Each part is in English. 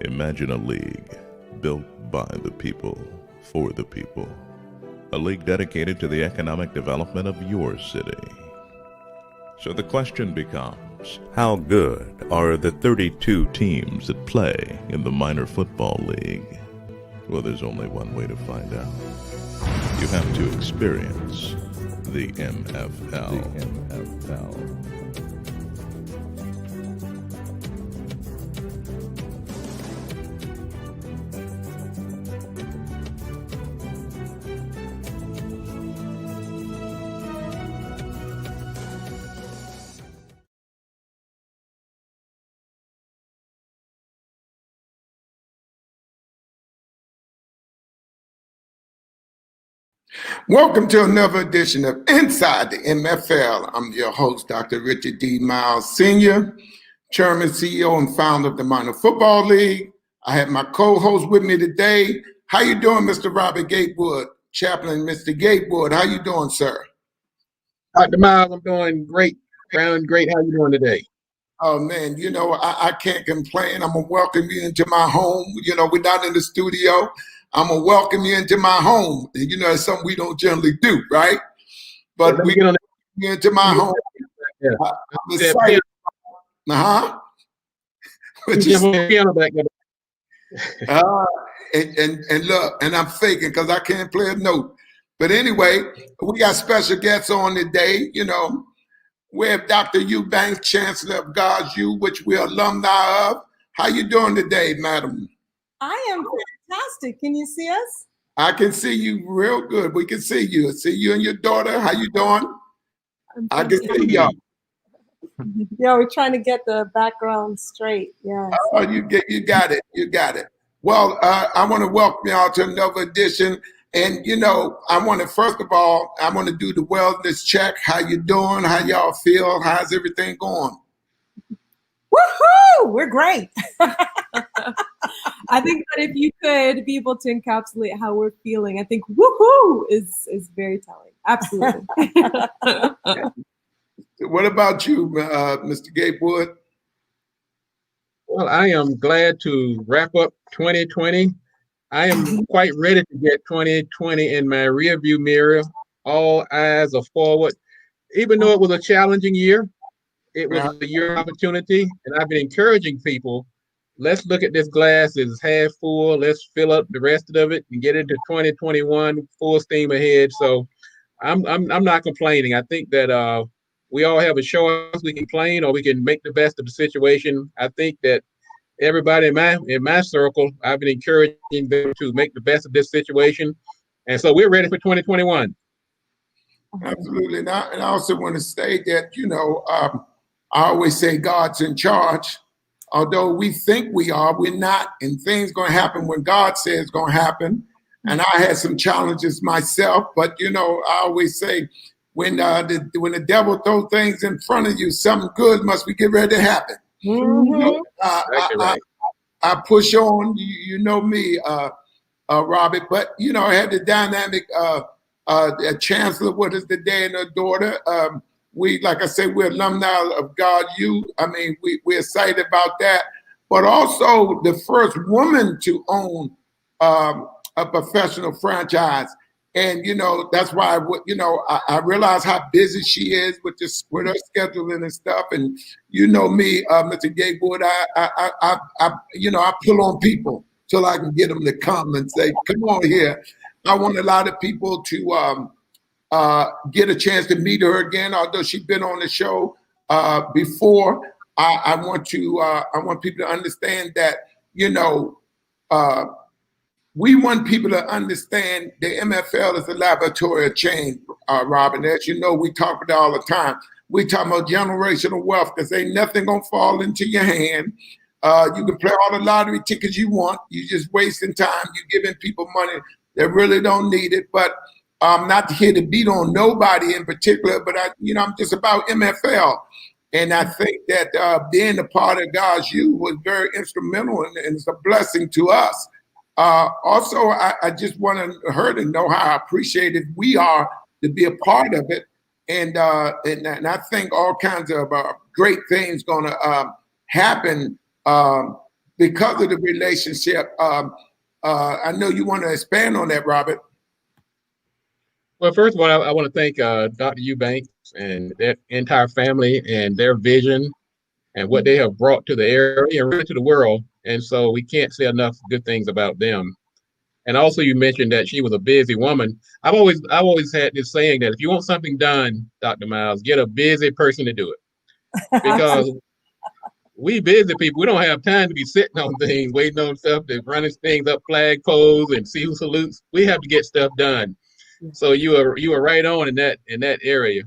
Imagine a league built by the people, for the people. A league dedicated to the economic development of your city. So the question becomes, how good are the 32 teams that play in the minor football league? Well, there's only one way to find out. You have to experience the MFL. Welcome to another edition of Inside the MFL. I'm your host, Dr. Richard D. Myles Sr., Chairman, CEO, and founder of the Minor Football League. I have my co-host with me today. How you doing, Mr. Robert Gatewood? Chaplain, Mr. Gatewood, how you doing, sir? Dr. Myles, I'm doing great. Brown, great. How you doing today? Oh, man, I can't complain. I'm going to welcome you into my home. We're not in the studio. I'm going to welcome you into my home. It's something we don't generally do, right? But we get into my home. Yeah. I'm excited. And look, and I'm faking because I can't play a note. But anyway, we got special guests on today. We have Dr. Eubanks, Chancellor of God's U, which we're alumni of. How you doing today, madam? I am fantastic. Can you see us? I can see you real good. We can see you. See you and your daughter. How you doing? I can see y'all. Yeah, we're trying to get the background straight. Yeah. Oh, you got it. You got it. Well, I want to welcome y'all to another edition. And, I want to do the wellness check. How you doing? How y'all feel? How's everything going? Woohoo! We're great. I think that if you could be able to encapsulate how we're feeling, I think woohoo is very telling. Absolutely. What about you, Mr. Gatewood? Well, I am glad to wrap up 2020. I am quite ready to get 2020 in my rearview mirror. All eyes are forward. Even though it was a challenging year, it was a year of opportunity, and I've been encouraging people, let's look at this glass as half full. Let's fill up the rest of it and get into 2021 full steam ahead. So I'm not complaining. I think that we all have a choice. We can complain or we can make the best of the situation. I think that everybody in my circle, I've been encouraging them to make the best of this situation. And so we're ready for 2021. Absolutely. And I also want to state that, I always say God's in charge. Although we think we are, we're not. And things going to happen when God says it's going to happen. And I had some challenges myself. But, I always say when the devil throws things in front of you, something good must be getting ready to happen. Mm-hmm. I push on, you know me, Robert. But, I had the dynamic Chancellor with us today and her daughter. Like I said, we're alumni of God U. I mean, we're excited about that. But also the first woman to own a professional franchise. And, that's why, I realize how busy she is with her scheduling and stuff. And me, Mr. Gatewood, I pull on people till I can get them to come and say, come on here. I want a lot of people to get a chance to meet her again, although she's been on the show before. I want people to understand that, we want people to understand the MFL is a laboratory of change, Robin. As you know, we talk about it all the time. We talk about generational wealth because ain't nothing gonna fall into your hand. You can play all the lottery tickets you want. You're just wasting time. You're giving people money that really don't need it. But I'm not here to beat on nobody in particular, but I'm just about MFL. And I think that being a part of God's U was very instrumental and it's a blessing to us. Also, I just want her to know how appreciated we are to be a part of it. And I think all kinds of great things going to happen because of the relationship. I know you want to expand on that, Robert. Well, first of all, I want to thank Dr. Eubanks and their entire family and their vision and what they have brought to the area and really to the world. And so we can't say enough good things about them. And also, you mentioned that she was a busy woman. I've always had this saying that if you want something done, Dr. Myles, get a busy person to do it. Because we busy people, we don't have time to be sitting on things, waiting on stuff, to running things up flagpoles and see who salutes. We have to get stuff done. So you are right on in that area.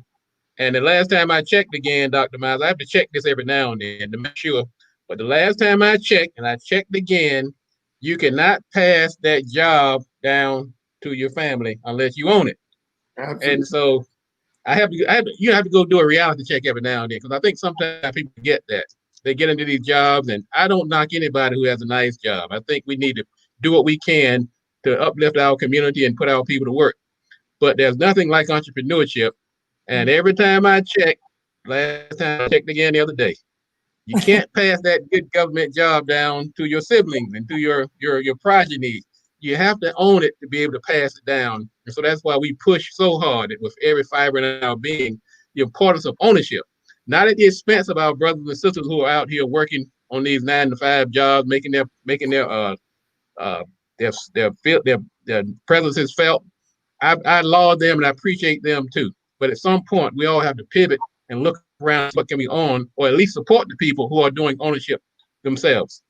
And the last time I checked again, Dr. Myles, I have to check this every now and then to make sure. But the last time I checked, and I checked again, you cannot pass that job down to your family unless you own it. Absolutely. And so you have to go do a reality check every now and then, because I think sometimes people get that. They get into these jobs, and I don't knock anybody who has a nice job. I think we need to do what we can to uplift our community and put our people to work. But there's nothing like entrepreneurship. And every time I check, last time I checked again the other day, you can't pass that good government job down to your siblings and to your progeny. You have to own it to be able to pass it down. And so that's why we push so hard with every fiber in our being, the importance of ownership, not at the expense of our brothers and sisters who are out here working on these 9-to-5 jobs, making their presence is felt. I laud them and I appreciate them too. But at some point, we all have to pivot and look around what can we own, or at least support the people who are doing ownership themselves.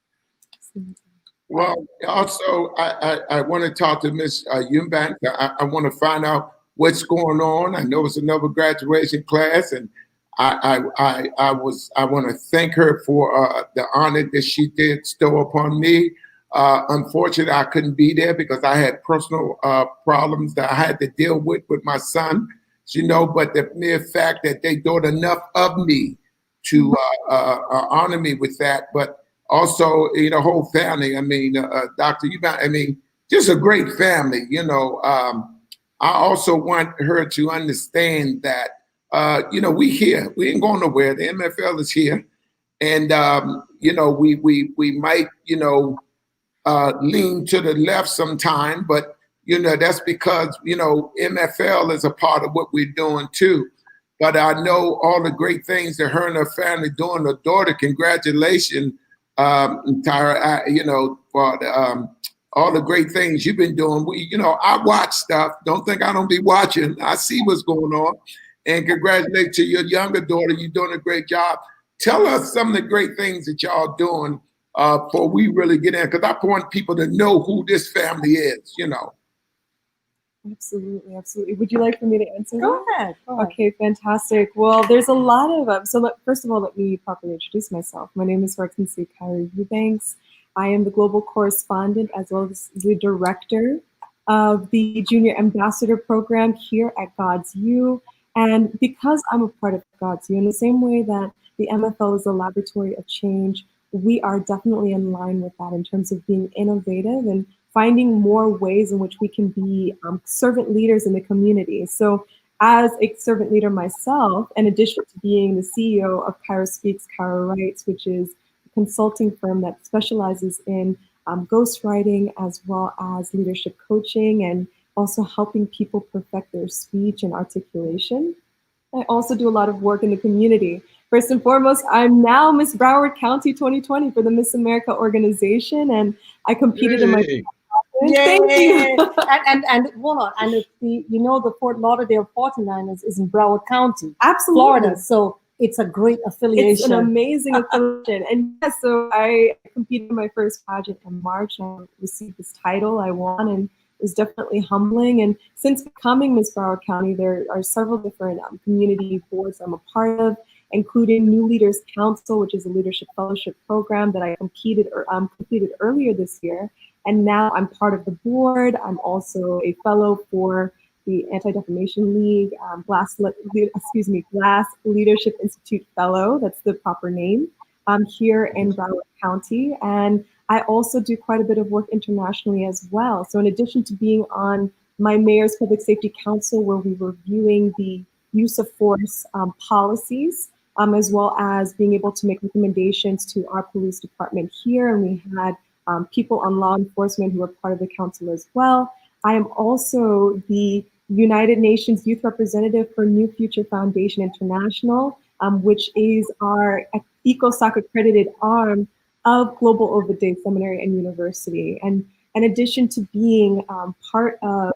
Well, also, I want to talk to Ms. Eubanks. I want to find out what's going on. I know it's another graduation class, and I want to thank her for the honor that she did bestow upon me. Unfortunately, I couldn't be there because I had personal problems that I had to deal with my son. But the mere fact that they thought enough of me to honor me with that, but also, whole family. I mean, Dr. Eubanks, I mean, just a great family. I also want her to understand that, we here, we ain't going nowhere. The MFL is here, and we might, lean to the left sometime, but that's because MFL is a part of what we're doing too. But I know all the great things that her and her family doing. Her daughter, congratulations, Tyra. For all the great things you've been doing. I watch stuff. Don't think I don't be watching. I see what's going on. And congratulations to your younger daughter. You're doing a great job. Tell us some of the great things that y'all doing before we really get in, because I want people to know who this family is. Absolutely, absolutely. Would you like for me to answer? Go ahead. Okay, fantastic. Well, there's a lot of first of all, let me properly introduce myself. My name is Myles Eubanks. I am the global correspondent as well as the director of the Junior Ambassador Program here at God's U. And because I'm a part of God's U, in the same way that the MFL is a laboratory of change, we are definitely in line with that in terms of being innovative and finding more ways in which we can be servant leaders in the community. So as a servant leader myself, in addition to being the CEO of Cairo Speaks, Cairo Writes, which is a consulting firm that specializes in ghostwriting as well as leadership coaching and also helping people perfect their speech and articulation, I also do a lot of work in the community. First and foremost, I'm now Miss Broward County 2020 for the Miss America organization, and I competed in my... Thank you. and hold on, and the Fort Lauderdale 49ers is in Broward County, Absolutely. Florida. So it's a great affiliation. It's an amazing affiliation. And yes, so I competed in my first pageant in March. I received this title. I won, and it was definitely humbling. And since becoming Miss Broward County, there are several different community boards I'm a part of, including New Leaders Council, which is a leadership fellowship program that I completed earlier this year. And now I'm part of the board. I'm also a fellow for the Anti-Defamation League, Glass Leadership Institute Fellow, that's the proper name, here in Broward County. And I also do quite a bit of work internationally as well. So in addition to being on my Mayor's Public Safety Council, where we were reviewing the use of force policies, as well as being able to make recommendations to our police department here. And we had people on law enforcement who are part of the council as well. I am also the United Nations Youth Representative for New Future Foundation International, which is our ECOSOC accredited arm of Global Oved Day Seminary and University. And in addition to being part of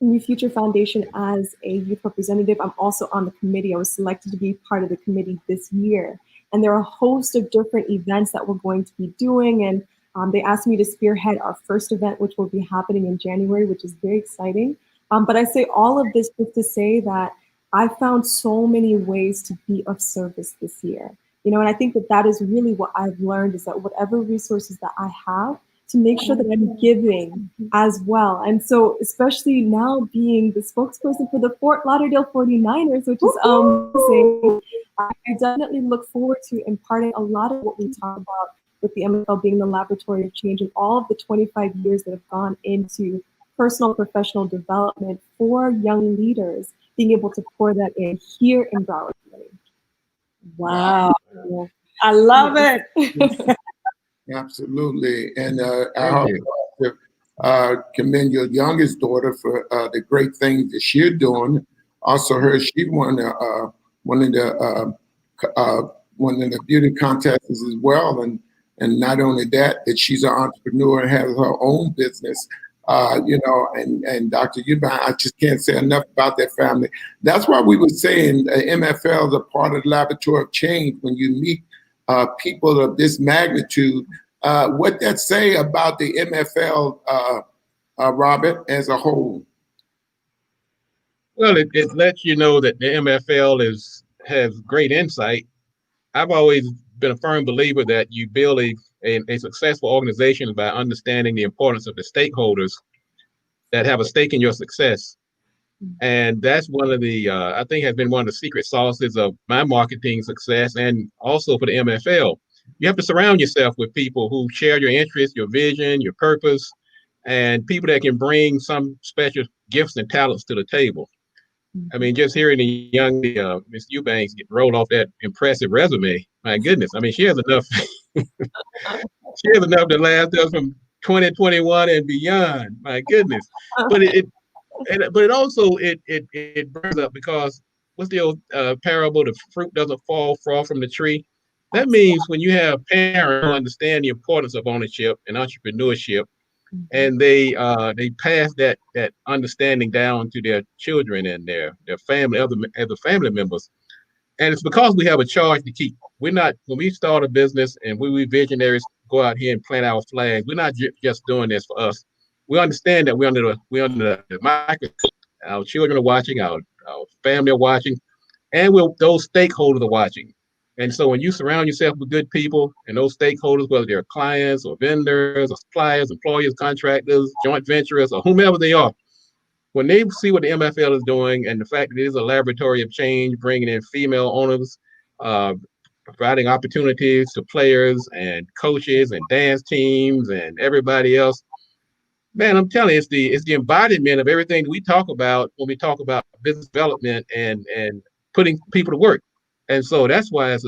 New Future Foundation as a youth representative, I'm also on the committee. I was selected to be part of the committee this year. And there are a host of different events that we're going to be doing. And they asked me to spearhead our first event, which will be happening in January, which is very exciting. But I say all of this just to say that I found so many ways to be of service this year. And I think that is really what I've learned, is that whatever resources that I have, to make sure that I'm giving as well. And so, especially now being the spokesperson for the Fort Lauderdale 49ers, which is amazing, I definitely look forward to imparting a lot of what we talk about with the MFL being the laboratory of change, and all of the 25 years that have gone into personal professional development for young leaders, being able to pour that in here in Broward County. Wow. I love it. Absolutely. And I also commend your youngest daughter for the great things that she's doing. Also heard she won one of the beauty contests as well. And not only that she's an entrepreneur and has her own business. And Dr. Eubanks, I just can't say enough about that family. That's why we were saying MFL is a part of the laboratory of change. When you meet people of this magnitude, what that say about the MFL, Robert, as a whole? Well, it lets you know that the MFL has great insight. I've always been a firm believer that you build a successful organization by understanding the importance of the stakeholders that have a stake in your success. And that's one of the, I think has been one of the secret sauces of my marketing success, and also for the MFL. You have to surround yourself with people who share your interests, your vision, your purpose, and people that can bring some special gifts and talents to the table. I mean, just hearing the young Miss Eubanks get rolled off that impressive resume, my goodness. I mean, she has enough. She has enough to last us from 2021 and beyond. My goodness. But it also brings up, because what's the old parable? The fruit doesn't fall far from the tree. That means when you have parents who understand the importance of ownership and entrepreneurship, and they pass that understanding down to their children and their family, other family members. And it's because we have a charge to keep. We're not, when we start a business and we visionaries go out here and plant our flags, we're not just doing this for us. We understand that we're under the microscope. Our children are watching, our family are watching, and those stakeholders are watching. And so when you surround yourself with good people, and those stakeholders, whether they're clients or vendors or suppliers, employers, contractors, joint venturers, or whomever they are, when they see what the MFL is doing, and the fact that it is a laboratory of change, bringing in female owners, providing opportunities to players and coaches and dance teams and everybody else, man, I'm telling you, it's the embodiment of everything we talk about when we talk about business development and putting people to work. And so that's why it's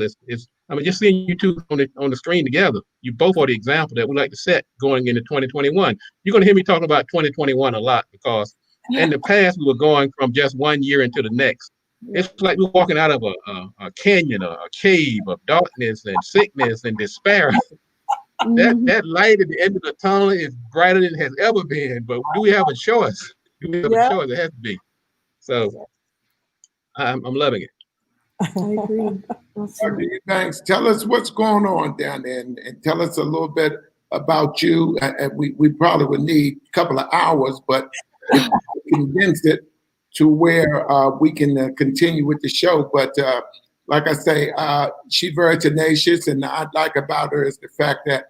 I mean, just seeing you two on the screen together, you both are the example that we like to set going into 2021. You're going to hear me talking about 2021 a lot, because in the past we were going from just one year into the next. It's like we're walking out of a canyon, a cave of darkness and sickness and despair. That light at the end of the tunnel is brighter than it has ever been. But do we have a choice? Do we have a choice? It has to be. So I'm loving it. I agree. Dr. Eubanks, tell us what's going on down there, and tell us a little bit about you. We probably would need a couple of hours, but if we condense it to where we can continue with the show. But like I say, she's very tenacious, and I like about her is the fact that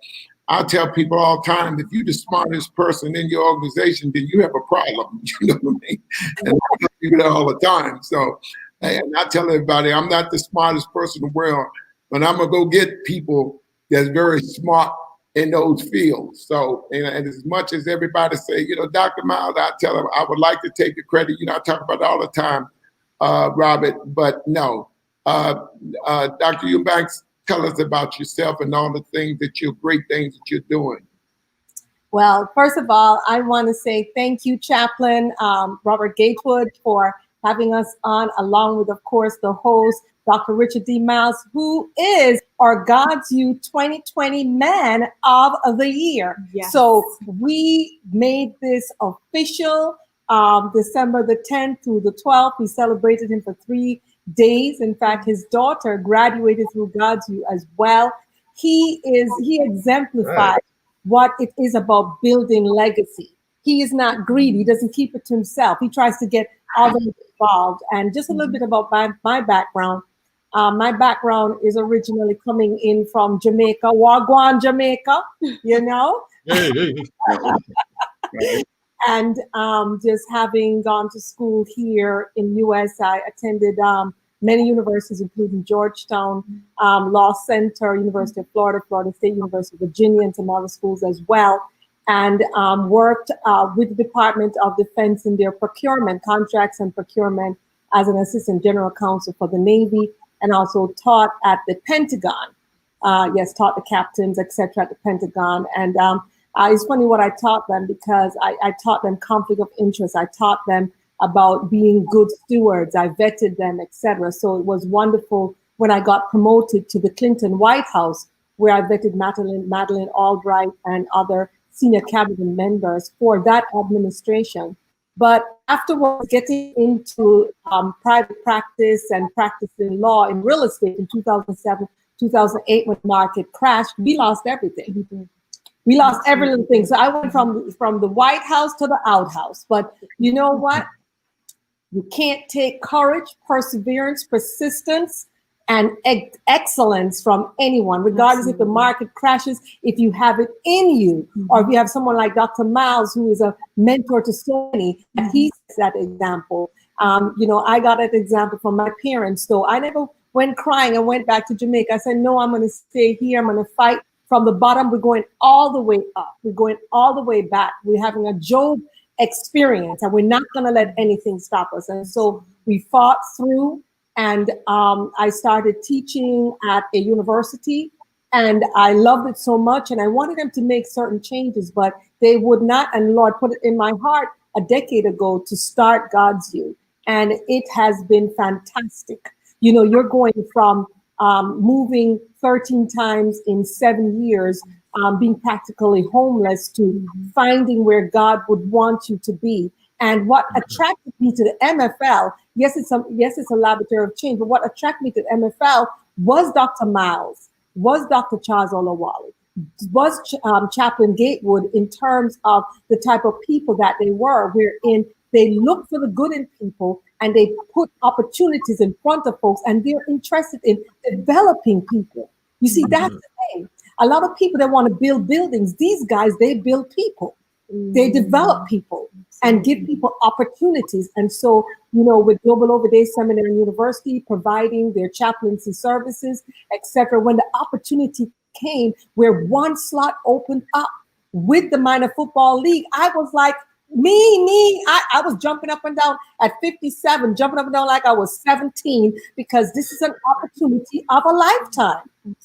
I tell people all the time, if you're the smartest person in your organization, then you have a problem. You know what I mean? And I tell people that all the time. So, and I tell everybody, I'm not the smartest person in the world, but I'm gonna go get people that's very smart in those fields. So, and as much as everybody say, Dr. Myles, I tell them I would like to take the credit. I talk about it all the time, Robert, but no. Dr. Eubanks, tell us about yourself and all the great things that you're doing. Well, first of all, I want to say thank you, Chaplain Robert Gatewood, for having us on, along with, of course, the host, Dr. Richard D. Myles, who is our God's You 2020 Man of the Year. Yes. So we made this official December the 10th through the 12th. We celebrated him for 3 days. In fact, his daughter graduated through God's You as well. He exemplified what it is about building legacy. He is not greedy. He doesn't keep it to himself. He tries to get others involved. And just a little bit about my background. My background is originally coming in from Jamaica, Wagwan, Jamaica, you know? And just having gone to school here in US, I attended many universities, including Georgetown Law Center, University of Florida, Florida State University, Virginia, and some other schools as well. And worked with the Department of Defense in their procurement, contracts and procurement, as an assistant general counsel for the Navy, and also taught at the Pentagon. Taught the captains, etc., at the Pentagon. And it's funny what I taught them, because I taught them conflict of interest. I taught them about being good stewards. I vetted them, etc. So it was wonderful when I got promoted to the Clinton White House, where I vetted Madeleine Albright and other senior cabinet members for that administration. But afterwards, getting into private practice and practicing law in real estate in 2007, 2008, when the market crashed, we lost everything. We lost every little thing. So I went from the White House to the outhouse. But you know what? You can't take courage, perseverance, persistence, and excellence from anyone, regardless if the market crashes. If you have it in you, or if you have someone like Dr. Myles, who is a mentor to so many, and he sets that example. I got that example from my parents. So I never went crying and went back to Jamaica. I said, no, I'm going to stay here. I'm going to fight from the bottom. We're going all the way up. We're going all the way back. We're having a Job experience, and we're not going to let anything stop us. And so we fought through. And I started teaching at a university, and I loved it so much. And I wanted them to make certain changes, but they would not. And Lord put it in my heart a decade ago to start God's You. And it has been fantastic. You're going from moving 13 times in 7 years, being practically homeless, to finding where God would want you to be. And what attracted me to the MFL, yes, it's a laboratory of change, but what attracted me to the MFL was Dr. Myles, was Dr. Charles Olawale, was Chaplain Gatewood, in terms of the type of people that they were, wherein they look for the good in people and they put opportunities in front of folks, and they're interested in developing people. You see, that's the thing. A lot of people that want to build buildings, these guys, they build people. They develop people and give people opportunities. And so, with Global Oved Seminary and University providing their chaplaincy services, etc., when the opportunity came where one slot opened up with the Minor Football League, I was like, I was jumping up and down at 57, jumping up and down like I was 17, because this is an opportunity of a lifetime, and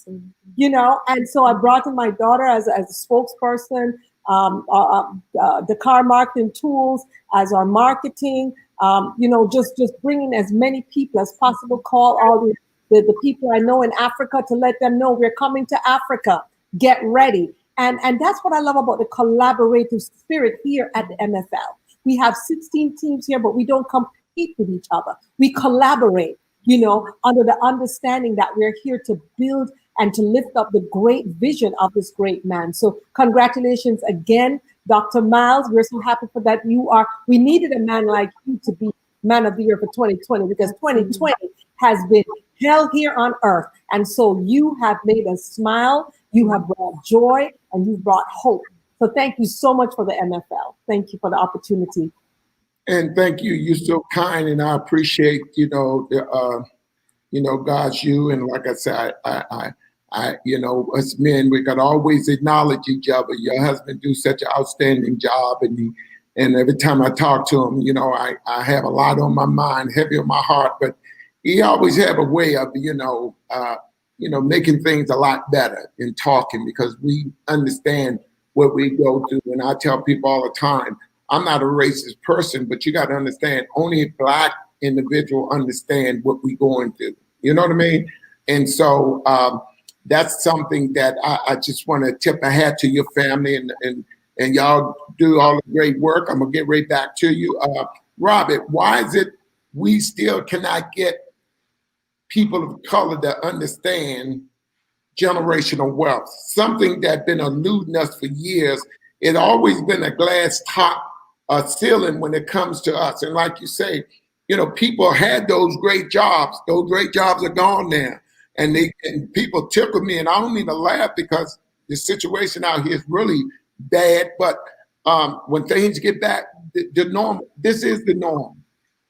so I brought in my daughter as a spokesperson, the car marketing tools as our marketing, just bringing as many people as possible, call all the people I know in Africa to let them know we're coming to Africa, get ready. And that's what I love about the collaborative spirit here at the MFL. We have 16 teams here, but we don't compete with each other. We collaborate, under the understanding that we're here to build and to lift up the great vision of this great man. So congratulations again, Dr. Myles. We're so happy for that. We needed a man like you to be Man of the Year for 2020, because 2020 has been hell here on earth. And so you have made us smile, you have brought joy, and you've brought hope. So thank you so much for the MFL. Thank you for the opportunity. And thank you. You're so kind, and I appreciate, God's You. And like I said, I us men, we got to always acknowledge each other. Your husband do such an outstanding job, and every time I talk to him, I have a lot on my mind, heavy on my heart, but he always have a way of, making things a lot better in talking, because we understand what we go through. And I tell people all the time, I'm not a racist person, but you got to understand, only Black individual understand what we going through. You know what I mean? And so that's something that I just want to tip my hat to your family, and y'all do all the great work. I'm gonna get right back to you. Robert, why is it we still cannot get people of color to understand generational wealth? Something that's been eluding us for years. It's always been a glass top ceiling when it comes to us. And like you say, people had those great jobs. Those great jobs are gone now. And people tickle me, and I don't mean to laugh because the situation out here is really bad. But when things get back, the norm, this is the norm.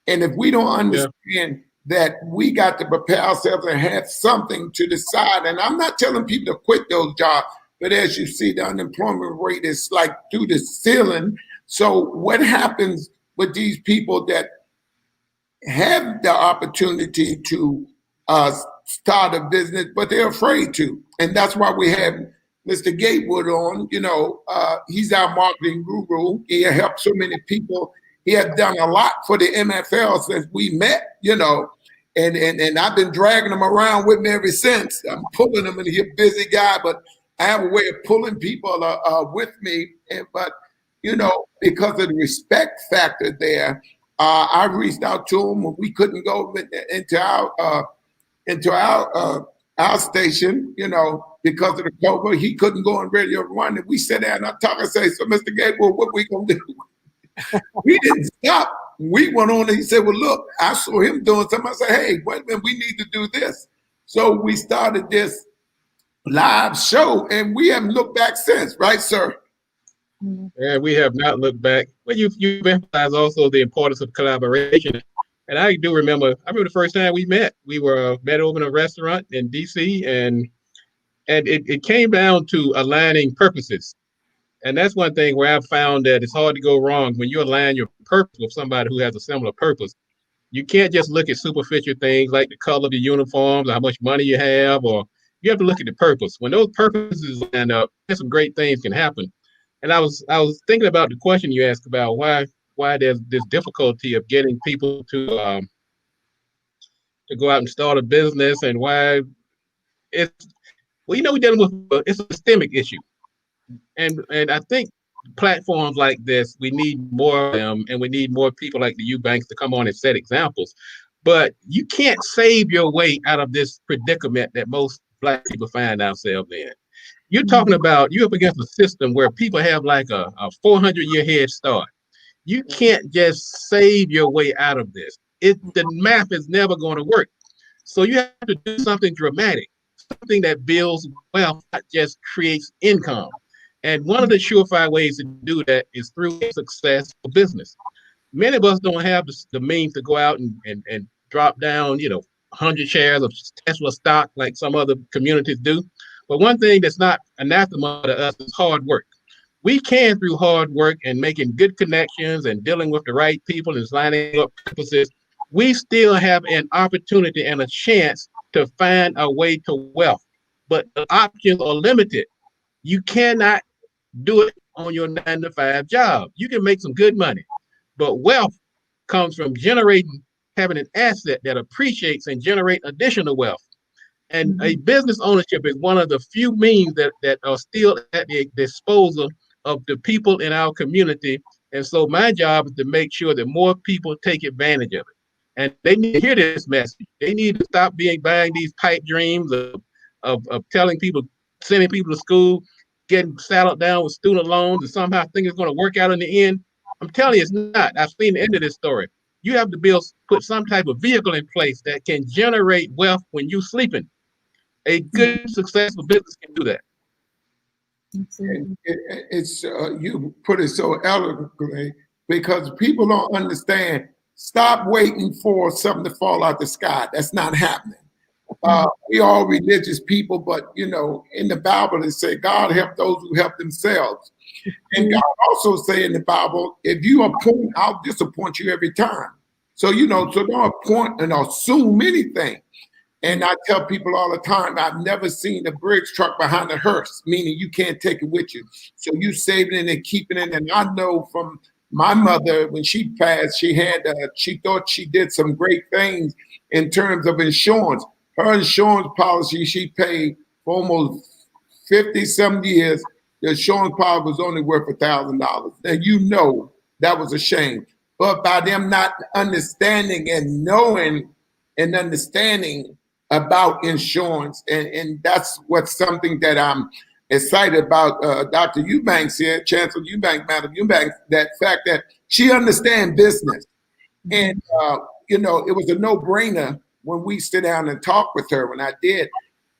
And if we don't understand that we got to prepare ourselves and have something to decide, and I'm not telling people to quit those jobs, but as you see, the unemployment rate is like through the ceiling. So what happens with these people that have the opportunity to start a business, but they're afraid to? And that's why we have Mr. Gatewood on. He's our marketing guru. He helped so many people. He has done a lot for the MFL since we met, and I've been dragging him around with me ever since. I'm pulling him, and he's a busy guy, but I have a way of pulling people with me. But because of the respect factor there, I reached out to him when we couldn't go into our station, because of the COVID. He couldn't go on Radio One, and we sat down and I talk and say, "So, Mr. Gatewood, what we gonna do?" We didn't stop. We went on, and he said, "Well, look, I saw him doing something." I said, "Hey, wait a minute, we need to do this." So we started this live show, and we haven't looked back since, right, sir? Yeah, we have not looked back. But you've emphasized also the importance of collaboration. And I remember the first time we met. We were met over in a restaurant in DC, and it came down to aligning purposes. And that's one thing where I've found that it's hard to go wrong when you align your purpose with somebody who has a similar purpose. You can't just look at superficial things like the color of the uniforms or how much money you have, or you have to look at the purpose. When those purposes line up, some great things can happen. And I was thinking about the question you asked about why there's this difficulty of getting people to go out and start a business, and why we're dealing with it's a systemic issue. And I think platforms like this, we need more of them, and we need more people like the Eubanks to come on and set examples. But you can't save your way out of this predicament that most Black people find ourselves in. You're talking about you're up against a system where people have like a 400-year head start. You can't just save your way out of this. The math is never going to work. So you have to do something dramatic, something that builds wealth, not just creates income. And one of the surefire ways to do that is through a successful business. Many of us don't have the means to go out and drop down, 100 shares of Tesla stock like some other communities do. But one thing that's not anathema to us is hard work. We can, through hard work and making good connections and dealing with the right people and lining up purposes, we still have an opportunity and a chance to find a way to wealth. But the options are limited. You cannot do it on your 9-to-5 job. You can make some good money, but wealth comes from having an asset that appreciates and generate additional wealth. And a business ownership is one of the few means that are still at the disposal of the people in our community. And so my job is to make sure that more people take advantage of it. And they need to hear this message. They need to stop buying these pipe dreams of telling people, sending people to school, getting saddled down with student loans, and somehow think it's going to work out in the end. I'm telling you, it's not. I've seen the end of this story. You have to put some type of vehicle in place that can generate wealth when you're sleeping. A good, successful business can do that. It's you put it so eloquently, because people don't understand. Stop waiting for something to fall out the sky. That's not happening. We all religious people, but in the Bible it says God help those who help themselves. And God also say in the Bible, if you appoint, I'll disappoint you every time. So, so don't point and assume anything. And I tell people all the time, I've never seen a Briggs truck behind a hearse, meaning you can't take it with you. So you saving it and keeping it. And I know from my mother, when she passed, she thought she did some great things in terms of insurance. Her insurance policy, she paid for almost 50 some years. The insurance policy was only worth $1,000. And that was a shame. But by them not understanding and knowing and understanding about insurance, and that's what's something that I'm excited about. Dr. Eubanks here, Chancellor Eubanks, Madam Eubanks, that fact that she understands business. And, it was a no-brainer when we sit down and talk with her, when I did.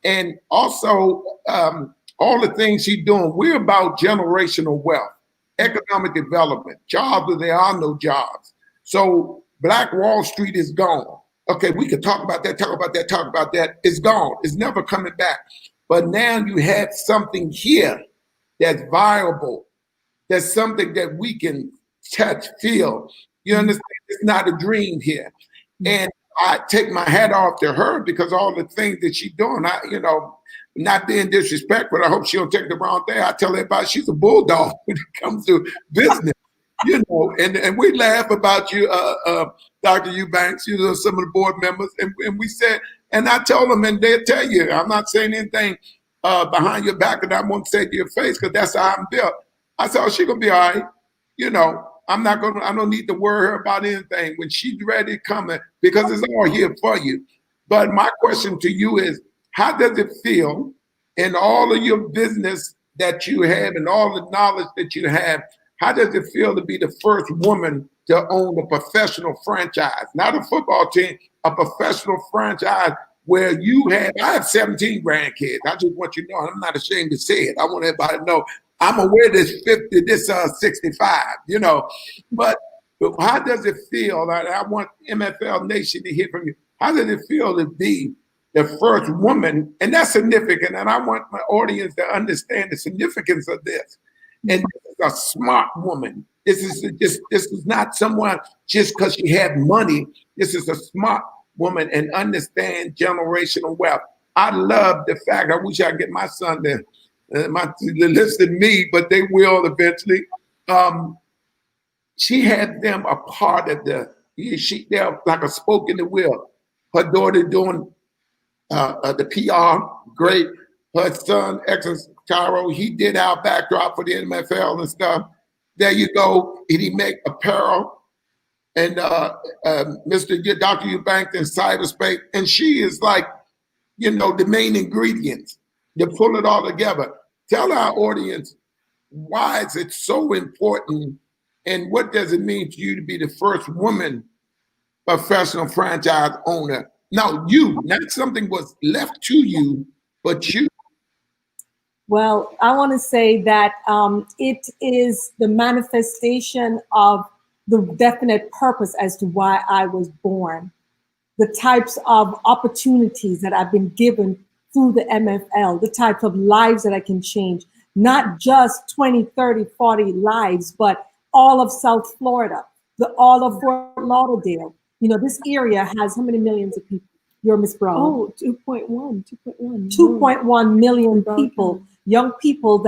And also, all the things she's doing, we're about generational wealth, economic development, jobs where there are no jobs. So Black Wall Street is gone. Okay, we could talk about that, talk about that, talk about that. It's gone. It's never coming back. But now you have something here that's viable. That's something that we can touch, feel. You understand? It's not a dream here. And I take my hat off to her because all the things that she's doing, not being disrespectful, I hope she don't take the wrong thing. I tell everybody she's a bulldog when it comes to business. And we laugh about you, Dr. Eubanks, some of the board members, and we said, and I told them, and they'll tell you, I'm not saying anything behind your back, and I won't say to your face, because that's how I'm built. I said, oh, she's gonna be all right. I don't need to worry her about anything. When she's ready, coming, because it's all here for you. But my question to you is, how does it feel in all of your business that you have and all the knowledge that you have? How does it feel to be the first woman to own a professional franchise? Not a football team, a professional franchise where I have 17 grandkids. I just want you to know, I'm not ashamed to say it. I want everybody to know I'm aware this 50, this 65, But how does it feel? I want MFL Nation to hear from you. How does it feel to be the first woman? And that's significant. And I want my audience to understand the significance of this. And this is a smart woman. This is not someone just because she had money. This is a smart woman and understand generational wealth. I love the fact, I wish I could get my son to listen to me, but they will eventually. She had them a part of they're like a spoke in the wheel. Her daughter doing the PR, great. Her son, Cairo, he did our backdrop for the MFL and stuff. There you go. And he make apparel. And Dr. Eubanks in cyberspace. And she is like, the main ingredients. You pull it all together. Tell our audience, why is it so important and what does it mean to you to be the first woman professional franchise owner? No, not something was left to you, but you. Well, I want to say that it is the manifestation of the definite purpose as to why I was born. The types of opportunities that I've been given through the MFL, the types of lives that I can change, not just 20, 30, 40 lives, but all of South Florida, all of Fort Lauderdale. This area has how many millions of people? You're Miss Brown. Oh, 2.1. 2.1 million people, young people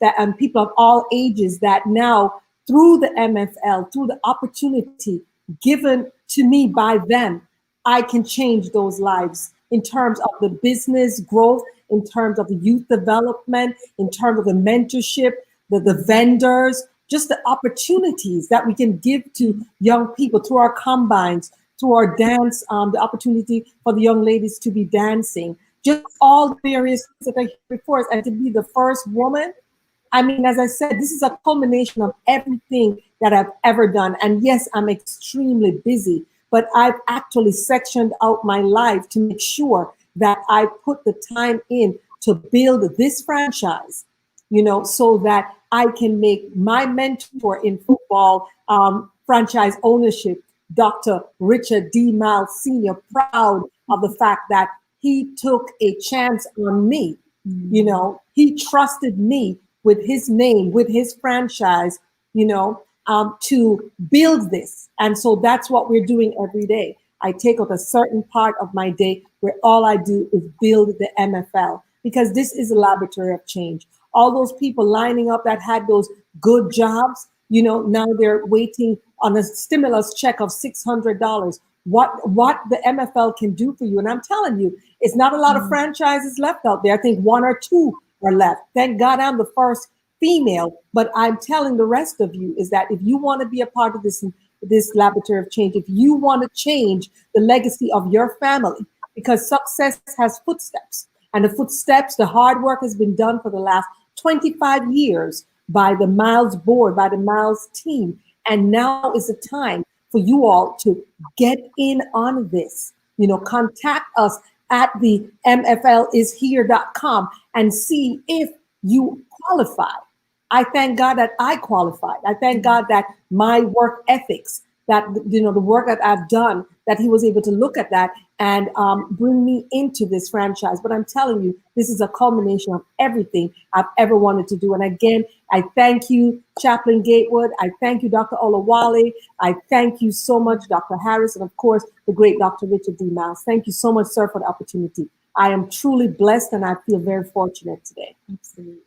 and people of all ages that now, through the MFL, through the opportunity given to me by them, I can change those lives in terms of the business growth, in terms of the youth development, in terms of the mentorship, the vendors, just the opportunities that we can give to young people through our combines, through our dance, the opportunity for the young ladies to be dancing, just all the various things that I heard before, and to be the first woman. I mean, as I said, this is a culmination of everything that I've ever done. And yes, I'm extremely busy, but I've actually sectioned out my life to make sure that I put the time in to build this franchise, so that I can make my mentor in football franchise ownership, Dr. Richard D. Myles Sr., proud of the fact that he took a chance on me. He trusted me with his name, with his franchise, to build this. And so that's what we're doing every day. I take out a certain part of my day where all I do is build the MFL, because this is a laboratory of change. All those people lining up that had those good jobs, now they're waiting on a stimulus check of $600. What the MFL can do for you. And I'm telling you, it's not a lot of franchises left out there. I think 1 or 2 are left. Thank God I'm the first female, but I'm telling the rest of you is that if you want to be a part of this laboratory of change, if you want to change the legacy of your family, because success has footsteps, and the hard work has been done for the last 25 years by the Myles board, by the Myles team. And now is the time for you all to get in on this. Contact us at the mflishere.com and see if you qualify. I thank God that I qualified. I thank God that my work ethics, that the work that I've done, that he was able to look at that and bring me into this franchise. But I'm telling you, this is a culmination of everything I've ever wanted to do. And again, I thank you, Chaplain Gatewood. I thank you, Dr. Olawale. I thank you so much, Dr. Harris, and of course, the great Dr. Richard D. Myles. Thank you so much, sir, for the opportunity. I am truly blessed, and I feel very fortunate today. Absolutely.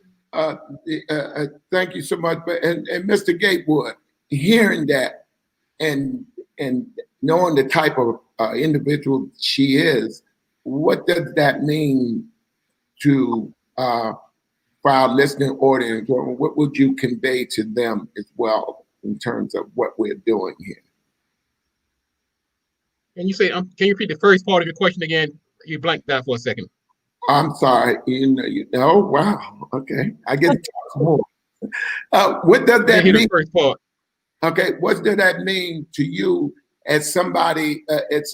Thank you so much. And Mr. Gatewood, hearing that and knowing the type of individual she is, what does that mean to for our listening audience? What would you convey to them as well in terms of what we're doing here? Can you repeat the first part of your question again? You blanked out for a second. I'm sorry. Oh, wow. Okay. I get to talk more. What does that mean? The first part. Okay. What does that mean to you as somebody? It's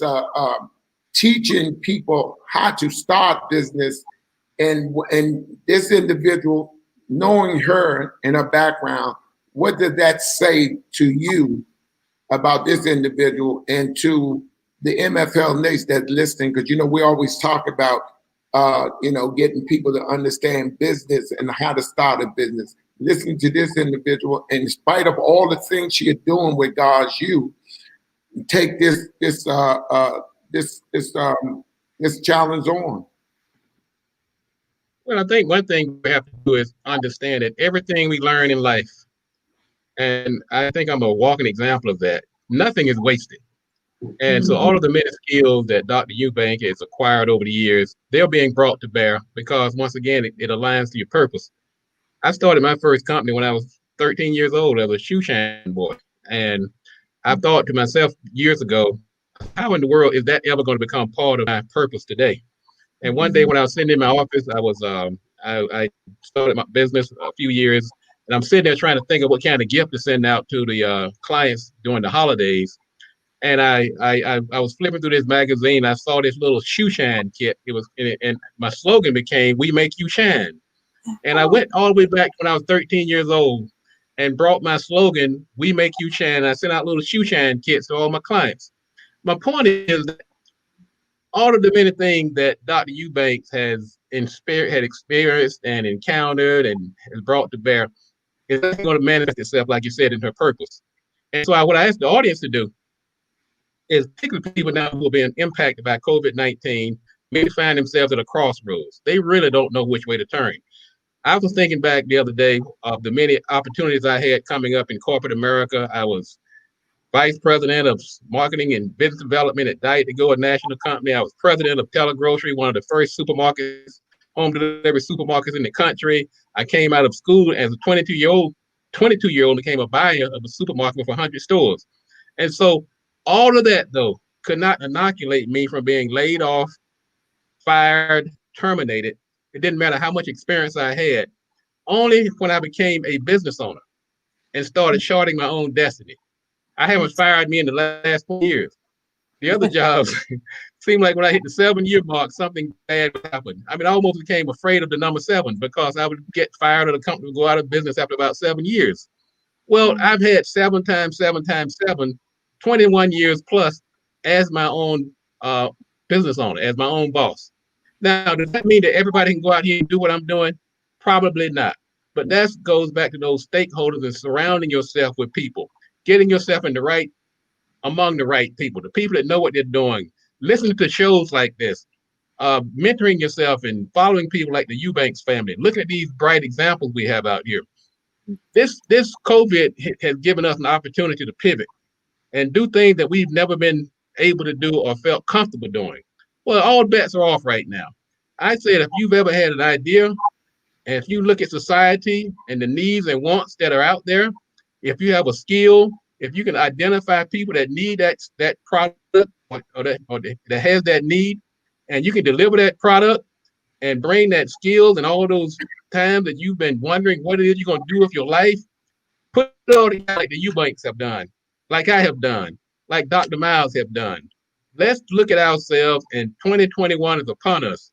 teaching people how to start business, and this individual, knowing her and her background, what does that say to you about this individual and to the MFL nation that's listening? Because we always talk about getting people to understand business and how to start a business. Listening to this individual, in spite of all the things she is doing with God's youth, take this challenge on. Well, I think one thing we have to do is understand that everything we learn in life, and I think I'm a walking example of that, nothing is wasted. And so all of the many skills that Dr. Eubank has acquired over the years, they're being brought to bear because, once again, it aligns to your purpose. I started my first company when I was 13 years old as a shoe shine boy. And I thought to myself years ago, how in the world is that ever going to become part of my purpose today? And one day when I was sitting in my office, I started my business a few years, and I'm sitting there trying to think of what kind of gift to send out to the clients during the holidays. And I was flipping through this magazine. I saw this little shoe shine kit. And my slogan became, "We make you shine." And I went all the way back when I was 13 years old and brought my slogan, "We make you shine." I sent out little shoe shine kits to all my clients. My point is that all of the many things that Dr. Eubanks had experienced and encountered and has brought to bear is going to manifest itself, like you said, in her purpose. And so what I asked the audience to do is, particularly people now who are being impacted by COVID-19, may find themselves at a crossroads. They really don't know which way to turn. I was thinking back the other day of the many opportunities I had coming up in corporate America. I was vice president of marketing and business development at Diet to Go, a national company. I was president of Telegrocery, one of the first supermarkets, home delivery supermarkets in the country. I came out of school as a 22-year-old became a buyer of a supermarket with 100 stores. And so all of that, though, could not inoculate me from being laid off, fired, terminated. It didn't matter how much experience I had. Only when I became a business owner and started charting my own destiny. I haven't fired me in the last 4 years. The other jobs seemed like when I hit the 7-year mark, something bad would happen. I mean, I almost became afraid of the number 7 because I would get fired or the company would go out of business after about 7 years. Well, I've had 7 times 7 times 7, 21 years plus as my own business owner, as my own boss. Now, does that mean that everybody can go out here and do what I'm doing? Probably not. But that goes back to those stakeholders and surrounding yourself with people. getting yourself among the right people, the people that know what they're doing, listening to shows like this, mentoring yourself and following people like the Eubanks family, looking at these bright examples we have out here. This COVID has given us an opportunity to pivot and do things that we've never been able to do or felt comfortable doing. Well, all bets are off right now. I said, if you've ever had an idea, and if you look at society and the needs and wants that are out there, if you have a skill, if you can identify people that need that product or that has that need, and you can deliver that product and bring that skills and all those times that you've been wondering what it is you're going to do with your life, put it all together like the Eubanks have done, like I have done, like Dr. Myles have done. Let's look at ourselves, and 2021 is upon us.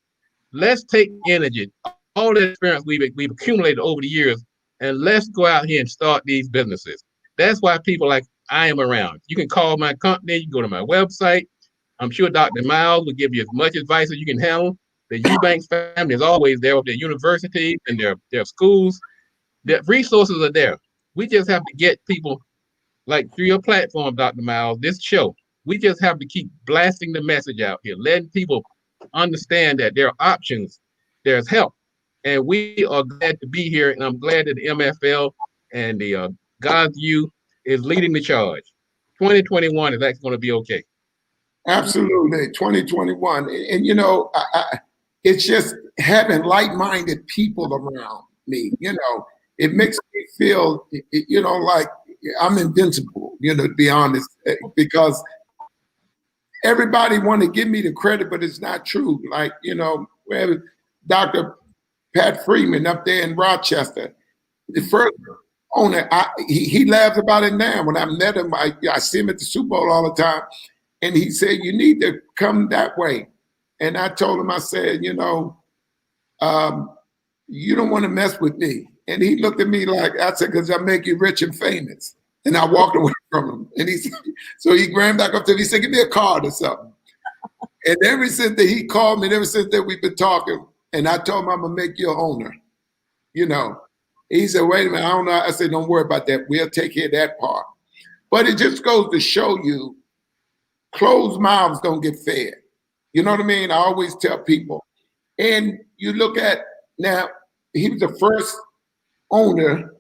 Let's take energy, all the experience we've accumulated over the years, and let's go out here and start these businesses. That's why people like I am around. You can call my company, you can go to my website. I'm sure Dr. Myles will give you as much advice as you can handle. The Eubanks family is always there with their universities and their schools. The resources are there. We just have to get people, like through your platform, Dr. Myles, this show. We just have to keep blasting the message out here, letting people understand that there are options, there's help. And we are glad to be here. And I'm glad that the MFL and the God's You is leading the charge. 2021 is actually going to be okay. Absolutely, 2021. And you know, it's just having like-minded people around me. You know, it makes me feel, you know, like I'm invincible, you know, to be honest, because everybody want to give me the credit, but it's not true. Like, you know, we have Dr. Pat Freeman up there in Rochester, the first owner. He laughs about it now. When I met him, I see him at the Super Bowl all the time, and he said, "You need to come that way." And I told him, I said, you know, you don't want to mess with me. And he looked at me like, I said, because I make you rich and famous. And I walked away from him. And he said, so he ran back up to me, he said, give me a card or something. And ever since that he called me, and ever since that we've been talking, and I told him I'm gonna make you an owner, you know. He said, wait a minute, I don't know. I said, don't worry about that. We'll take care of that part. But it just goes to show you, closed mouths don't get fed. You know what I mean? I always tell people. And you look at, now, he was the first owner,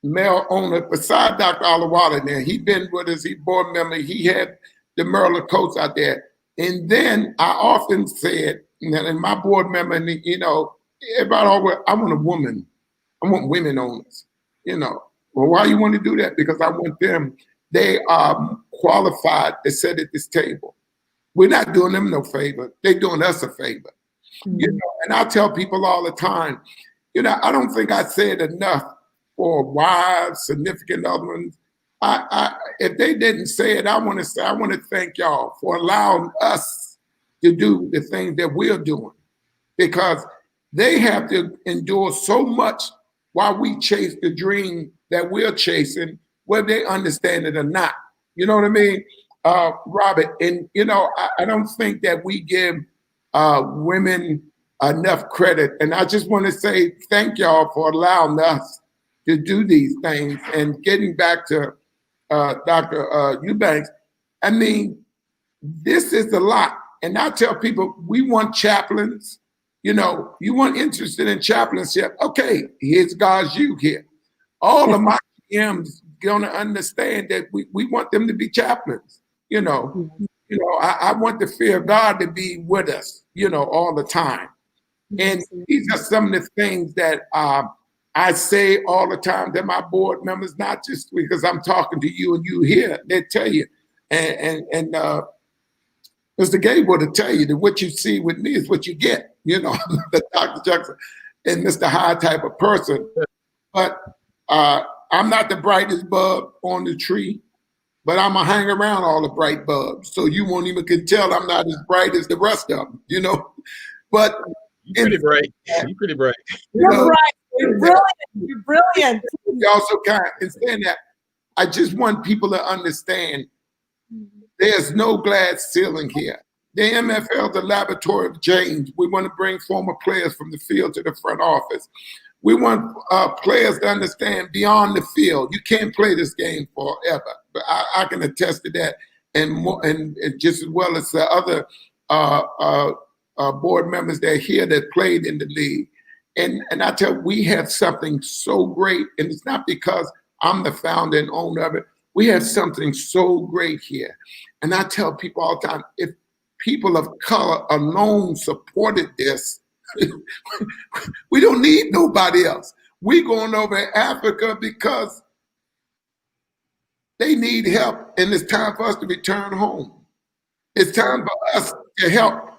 male owner, beside Dr. Alawala there. He'd been with us, he board member, he had the Maryland coach out there. And then I often said, and my board member, and you know, everybody always, I want a woman. I want women owners, you know. Well, why you want to do that? Because I want them, they are qualified to sit at this table. We're not doing them no favor. They're doing us a favor. Mm-hmm. You know, and I tell people all the time, you know, I don't think I said enough for wives, significant other ones. If they didn't say it, I want to say, I want to thank y'all for allowing us to do the things that we're doing, because they have to endure so much while we chase the dream that we're chasing, whether they understand it or not. You know what I mean? Robert, and you know, I don't think that we give women enough credit. And I just want to say thank y'all for allowing us to do these things. And getting back to Dr. Eubanks, I mean, this is a lot. And I tell people, we want chaplains. You know, you want interested in chaplainship. Okay, here's God's You here. All of my PMs gonna understand that we want them to be chaplains. You know, I want the fear of God to be with us, you know, all the time. And these are some of the things that I say all the time to my board members, not just because I'm talking to you and you here, they tell you. And Mr. Gatewood will tell you that what you see with me is what you get, you know, Dr. Jackson and Mr. High type of person. But I'm not the brightest bulb on the tree, but I'm going to hang around all the bright bulbs. So you won't even can tell I'm not as bright as the rest of them, you know. But you're pretty bright. You're pretty bright. You're bright. You're brilliant. You're brilliant. You also kind of, in saying that, I just want people to understand there's no glass ceiling here. The MFL, the laboratory of change. We want to bring former players from the field to the front office. We want players to understand beyond the field. You can't play this game forever. But I can attest to that, and just as well as the other board members that are here that played in the league. And I tell you, we have something so great, and it's not because I'm the founder and owner of it. We have something so great here. And I tell people all the time, if people of color alone supported this, we don't need nobody else. We're going over to Africa because they need help, and it's time for us to return home. It's time for us to help.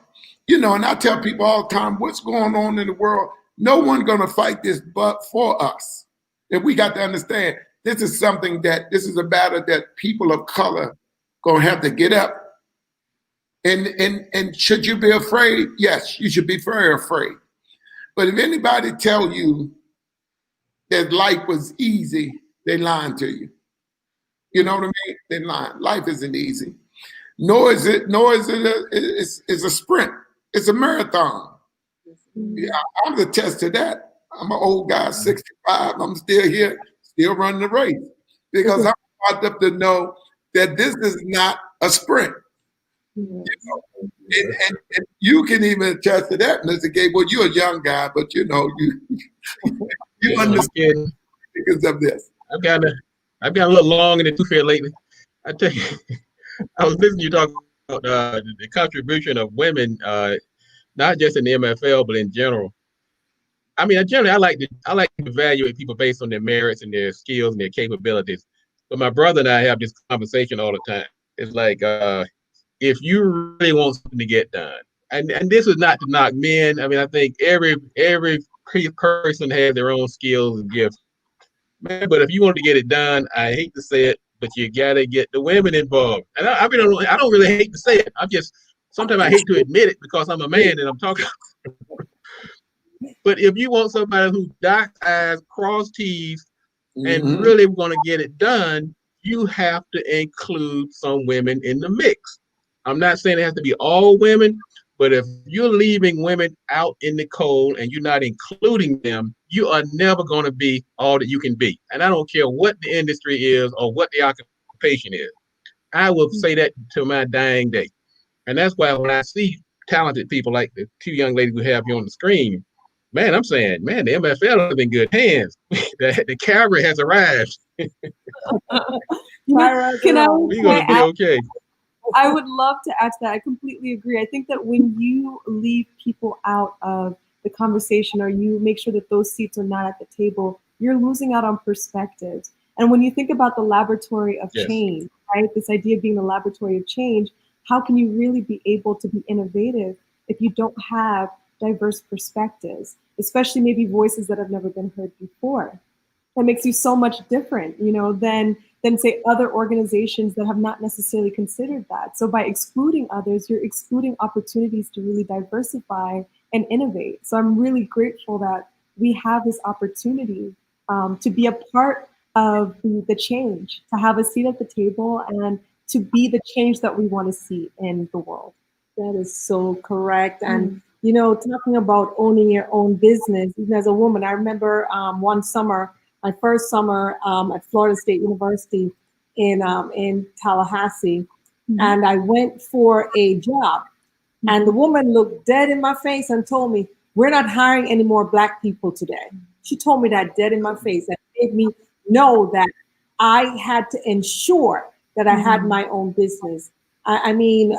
You know, and I tell people all the time, what's going on in the world? No one's going to fight this but for us. And we got to understand, this is a battle that people of color going to have to get up. And should you be afraid? Yes, you should be very afraid. But if anybody tell you that life was easy, they lying to you. You know what I mean? They lying. Life isn't easy. Nor is it it's a sprint. It's a marathon. Yeah, I'm the test to that. I'm an old guy, 65. I'm still here, still running the race. Because I'm smart enough to know that this is not a sprint. You know? And you can even attest to that, Mr. Gatewood. You're a young guy, but you know, you understand because of this. I've got a little long in the tooth here lately. I tell you, I was listening to you talk about the contribution of women, not just in the MFL, but in general. I mean, generally, I like to evaluate people based on their merits and their skills and their capabilities. But my brother and I have this conversation all the time. It's like, if you really want something to get done, and this is not to knock men. I mean, I think every person has their own skills and gifts. Man, but if you want to get it done, I hate to say it, but you gotta get the women involved. And I don't really hate to say it. Sometimes I hate to admit it because I'm a man and I'm talking. But if you want somebody who dots I's, cross T's, and really want to get it done, you have to include some women in the mix. I'm not saying it has to be all women, but if you're leaving women out in the cold and you're not including them, you are never going to be all that you can be. And I don't care what the industry is or what the occupation is. I will say that to my dying day. And that's why when I see talented people like the two young ladies we have here on the screen, man, I'm saying, man, the MFL is in good hands. the cavalry has arrived. We're going to be okay. I would love to add to that. I completely agree. I think that when you leave people out of the conversation or you make sure that those seats are not at the table, you're losing out on perspectives. And when you think about the laboratory of change, right? This idea of being the laboratory of change, how can you really be able to be innovative if you don't have diverse perspectives, especially maybe voices that have never been heard before? That makes you so much different, you know, than say other organizations that have not necessarily considered that. So by excluding others, you're excluding opportunities to really diversify and innovate. So I'm really grateful that we have this opportunity to be a part of the change, to have a seat at the table and to be the change that we want to see in the world. That is so correct. And, you know, talking about owning your own business, even as a woman, I remember one summer, my first summer at Florida State University in Tallahassee, and I went for a job, and the woman looked dead in my face and told me, "We're not hiring any more Black people today." She told me that dead in my face, and made me know that I had to ensure that I had my own business. I mean,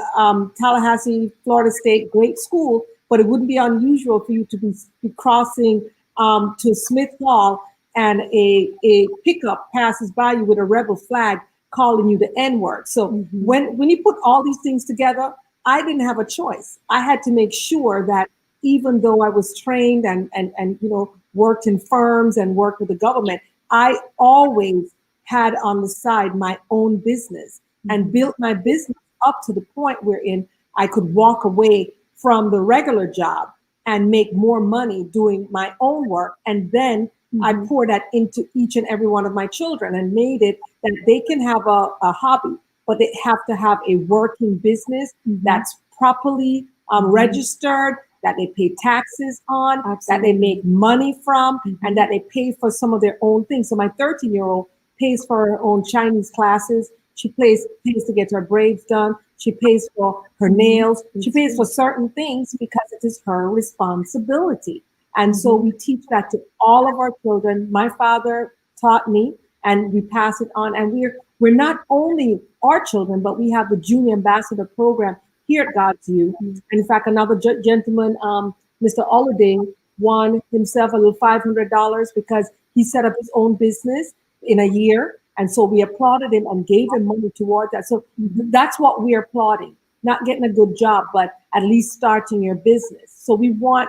Tallahassee, Florida State, great school, but it wouldn't be unusual for you to be crossing to Smith Hall and a pickup passes by you with a rebel flag calling you the N-word. So when you put all these things together, I didn't have a choice. I had to make sure that even though I was trained and you know, worked in firms and worked with the government, I always had on the side my own business and built my business up to the point wherein I could walk away from the regular job and make more money doing my own work. And then I pour that into each and every one of my children and made it that they can have a hobby, but they have to have a working business that's properly registered that they pay taxes on, Absolutely. that they make money from, and that they pay for some of their own things. So my 13-year-old pays for her own Chinese classes. She pays to get her braids done. She pays for her nails. She pays for certain things because it is her responsibility. And so we teach that to all of our children. My father taught me, and we pass it on. And we're not only our children, but we have the Junior Ambassador Program here at God's View. And in fact, another gentleman, Mr. Lauderdale, won himself a little $500 because he set up his own business in a year. And so we applauded him and gave him money towards that. So that's what we're applauding, not getting a good job, but at least starting your business. So we want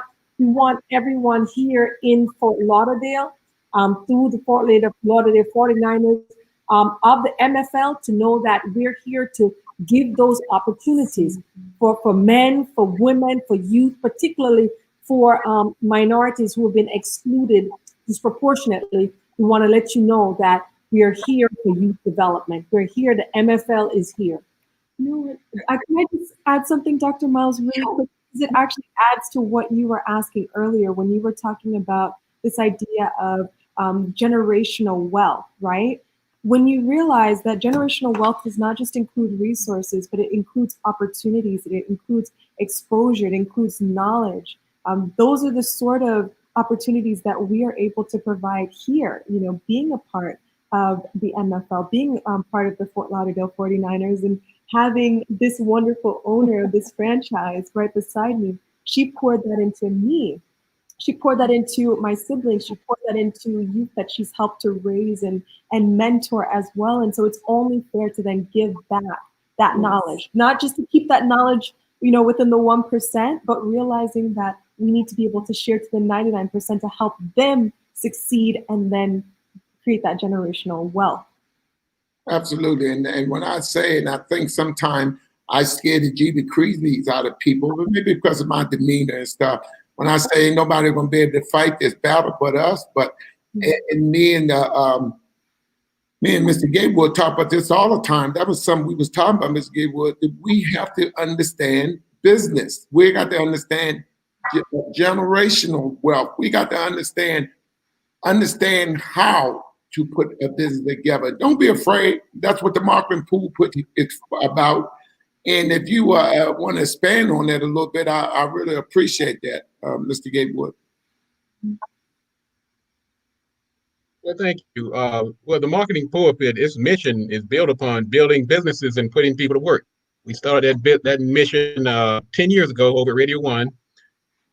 everyone here in Fort Lauderdale, through the Fort Lauderdale 49ers of the MFL, to know that we're here to give those opportunities for men, for women, for youth, particularly for minorities who have been excluded disproportionately. We want to let you know that we are here for youth development. We're here. The MFL is here. No, can I just add something, Dr. Myles, really quick? Because it actually adds to what you were asking earlier when you were talking about this idea of generational wealth, right? When you realize that generational wealth does not just include resources, but it includes opportunities, it includes exposure, it includes knowledge. Those are the sort of opportunities that we are able to provide here, being a part of the MFL, being part of the Fort Lauderdale 49ers, and having this wonderful owner of this franchise right beside me. She poured that into me. She poured that into my siblings. She poured that into youth that she's helped to raise and mentor as well. And so it's only fair to then give back that knowledge, not just to keep that knowledge, within the 1%, but realizing that we need to be able to share to the 99% to help them succeed and then create that generational wealth. Absolutely. And when I say, and I think sometimes I scare the jeebie creebies out of people, but maybe because of my demeanor and stuff. When I say nobody gonna be able to fight this battle but us, but and me and Mr. Gatewood talk about this all the time. That was something we was talking about, Mr. Gatewood, that we have to understand business. We got to understand generational wealth. We got to understand how to put a business together. Don't be afraid. That's what the marketing Pulpit is about. And if you want to expand on that a little bit, I really appreciate that, Mr. Gatewood. Well, thank you. Well, the marketing pulpit, its mission is built upon building businesses and putting people to work. We started that mission 10 years ago over at Radio 1.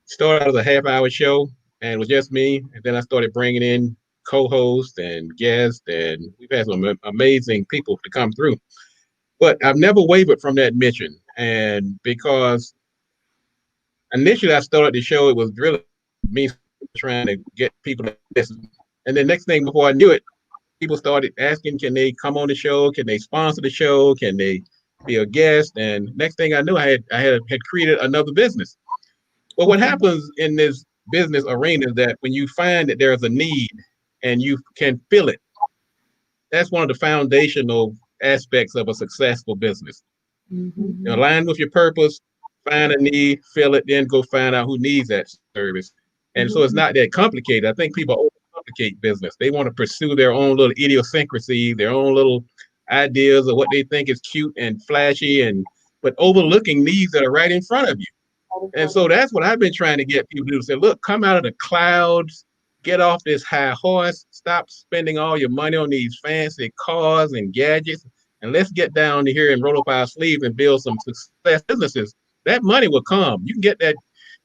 Started out as a half-hour show, and it was just me. And then I started bringing in co-hosts and guests, and we've had some amazing people to come through. But I've never wavered from that mission. And because initially I started the show, it was really me trying to get people to listen. And then next thing, before I knew it, people started asking, can they come on the show? Can they sponsor the show? Can they be a guest? And next thing I knew, I had created another business. But what happens in this business arena is that when you find that there's a need and you can fill it, that's one of the foundational aspects of a successful business. Align with your purpose, find a need, fill it, then go find out who needs that service. And so it's not that complicated. I think people overcomplicate business. They want to pursue their own little idiosyncrasy, their own little ideas of what they think is cute and flashy, but overlooking needs that are right in front of you. And so that's what I've been trying to get people to do. Say, look, come out of the clouds, get off this high horse, stop spending all your money on these fancy cars and gadgets, and let's get down to here and roll up our sleeves and build some success businesses. That money will come. You can get that,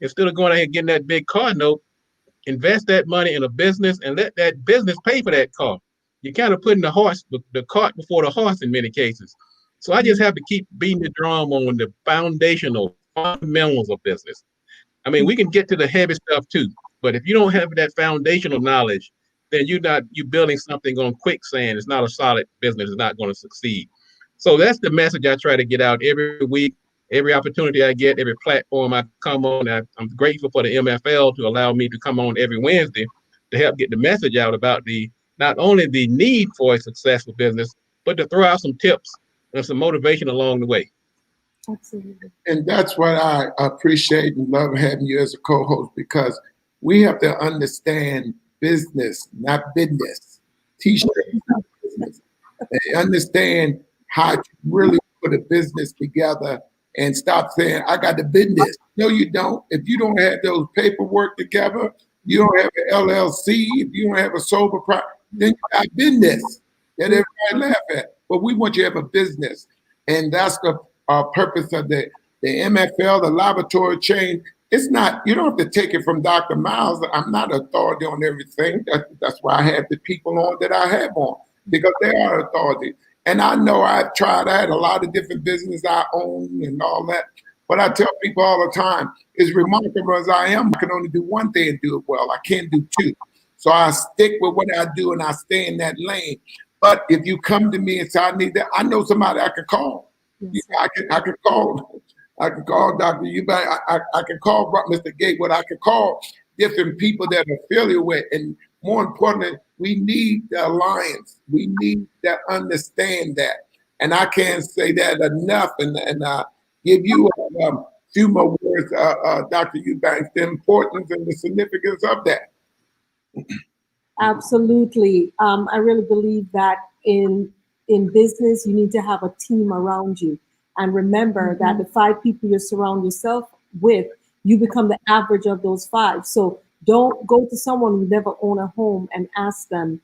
instead of going ahead and getting that big car note, invest that money in a business and let that business pay for that car. You're kind of putting the cart before the horse in many cases. So I just have to keep beating the drum on the foundational fundamentals of business. I mean, we can get to the heavy stuff too, but if you don't have that foundational knowledge, then you're building something on quicksand. It's not a solid business. It's not going to succeed. So that's the message I try to get out every week, every opportunity I get, every platform I come on. I'm grateful for the MFL to allow me to come on every Wednesday to help get the message out about not only the need for a successful business, but to throw out some tips and some motivation along the way. Absolutely. And that's what I appreciate and love having you as a co-host, because we have to understand business, not business. T-shirt is not business. They understand how to really put a business together and stop saying, I got the business. No, you don't. If you don't have those paperwork together, you don't have an LLC, if you don't have a sober product, then you got business that everybody laugh at. But we want you to have a business. And that's the purpose of the MFL, the laboratory chain. It's not, you don't have to take it from Dr. Myles. I'm not authority on everything. That's why I have the people on that I have on, because they are authority. And I know I've tried, I had a lot of different businesses I own and all that. But I tell people all the time, as remarkable as I am, I can only do one thing and do it well. I can't do two. So I stick with what I do and I stay in that lane. But if you come to me and say, I need that, I know somebody I can call. Yes. I can call Dr. Eubanks. I can call Mr. Gatewood. I can call different people that are affiliated with. And more importantly, we need the alliance. We need to understand that. And I can't say that enough. And give you a few more words, Dr. Eubanks, the importance and the significance of that. Absolutely. I really believe that in business, you need to have a team around you. And remember that the 5 people you surround yourself with, you become the average of those 5. So don't go to someone who never owned a home and ask them,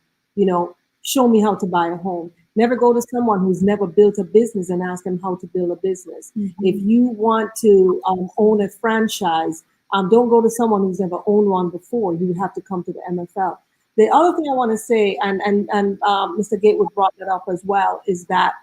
show me how to buy a home. Never go to someone who's never built a business and ask them how to build a business. If you want to own a franchise, don't go to someone who's never owned one before. You have to come to the MFL. The other thing I want to say, and Mr. Gatewood brought that up as well, is that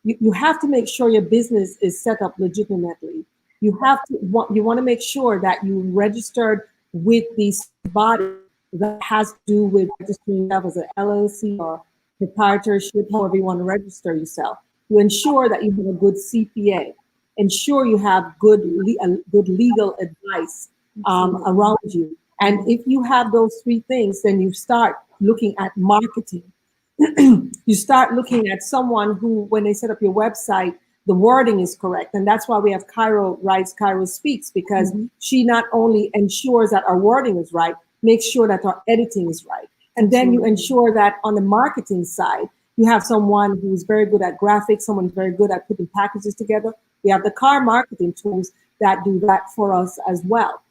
you have to make sure your business is set up legitimately. You want to make sure that you registered with this body that has to do with registering yourself as an LLC or proprietorship, however you want to register yourself. You ensure that you have a good CPA. Ensure you have good legal advice around you. And if you have those 3 things, then you start looking at marketing. You start looking at someone who, when they set up your website, the wording is correct. And that's why we have Cairo Writes, Cairo Speaks, because she not only ensures that our wording is right, makes sure that our editing is right. And then you ensure that on the marketing side, you have someone who's very good at graphics, someone who's very good at putting packages together. We have the car marketing tools that do that for us as well.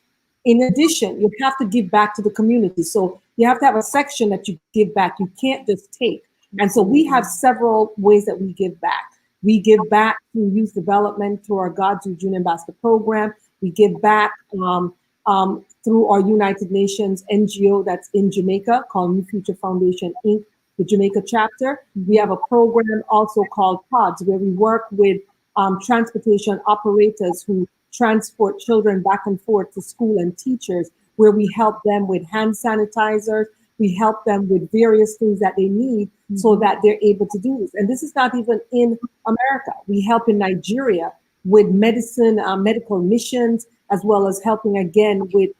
In addition, you have to give back to the community. So you have to have a section that you give back. You can't just take. And so we have several ways that we give back. We give back through youth development, through our God to Junior Ambassador program. We give back through our United Nations NGO that's in Jamaica called New Future Foundation, Inc., the Jamaica chapter. We have a program also called PODS, where we work with transportation operators who transport children back and forth to school, and teachers, where we help them with hand sanitizers. We help them with various things that they need so that they're able to do this. And this is not even in America. We help in Nigeria with medical missions, as well as helping again with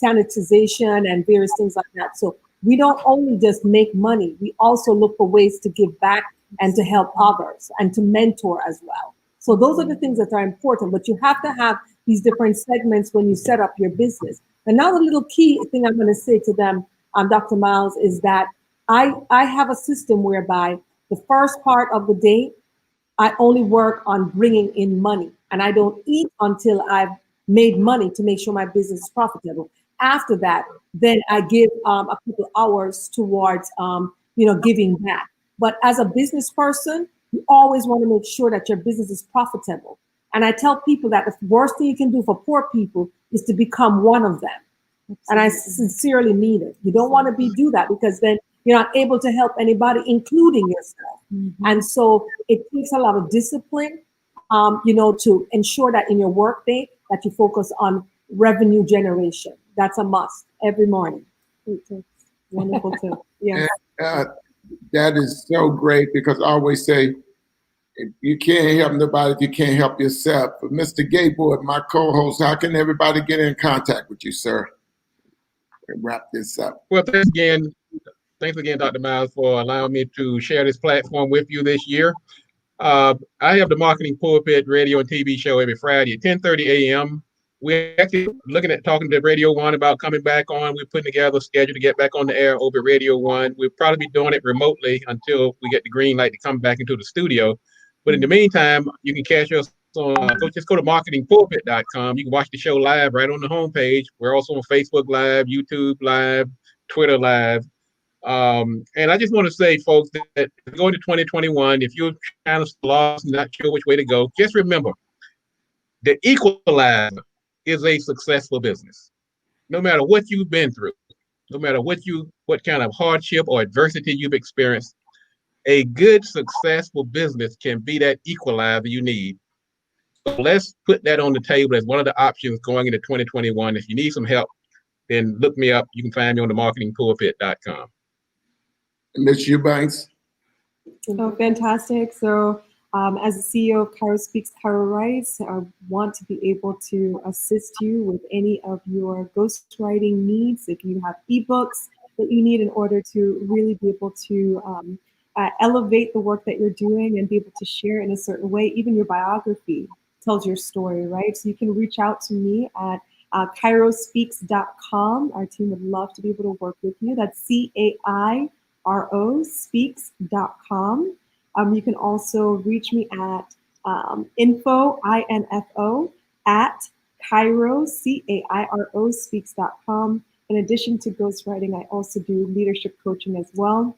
sanitization and various things like that. So we don't only just make money, we also look for ways to give back and to help others and to mentor as well. So those are the things that are important, but you have to have these different segments when you set up your business. Another little key thing I'm going to say to them, Dr. Myles, is that I have a system whereby the first part of the day, I only work on bringing in money, and I don't eat until I've made money to make sure my business is profitable. After that, then I give a couple hours towards, giving back. But as a business person, you always want to make sure that your business is profitable. And I tell people that the worst thing you can do for poor people is to become one of them. Absolutely. And I sincerely mean it. You don't want to do that, because then you're not able to help anybody, including yourself. And so it takes a lot of discipline, to ensure that in your workday that you focus on revenue generation. That's a must every morning. Wonderful too. Yeah. That is so great, because I always say, you can't help nobody if you can't help yourself. But Mr. Gatewood, my co-host, how can everybody get in contact with you, sir? And wrap this up. Well, thanks again, Dr. Myles, for allowing me to share this platform with you this year. I have the Marketing Pulpit radio and TV show every Friday at 10:30 a.m. We're actually looking at talking to Radio One about coming back on. We're putting together a schedule to get back on the air over at Radio One. We'll probably be doing it remotely until we get the green light to come back into the studio. But in the meantime, you can catch us on, just go to marketingpulpit.com. You can watch the show live right on the homepage. We're also on Facebook Live, YouTube Live, Twitter Live. And I just want to say, folks, that going to 2021, if you're kind of lost and not sure which way to go, just remember, the equalizer is a successful business. No matter what you've been through, no matter what kind of hardship or adversity you've experienced, a good, successful business can be that equalizer you need. So let's put that on the table as one of the options going into 2021. If you need some help, then look me up. You can find me on the marketingpulpit.com. Ms. Eubanks. Oh, fantastic. So as the CEO of Cairo Speaks, Cairo Writes, I want to be able to assist you with any of your ghostwriting needs. If you have ebooks that you need in order to really be able to elevate the work that you're doing and be able to share in a certain way, even your biography tells your story, right? So you can reach out to me at cairospeaks.com. Our team would love to be able to work with you. That's CAIRO speaks.com. You can also reach me at info at Cairo, CAIRO speaks.com. In addition to ghostwriting, I also do leadership coaching as well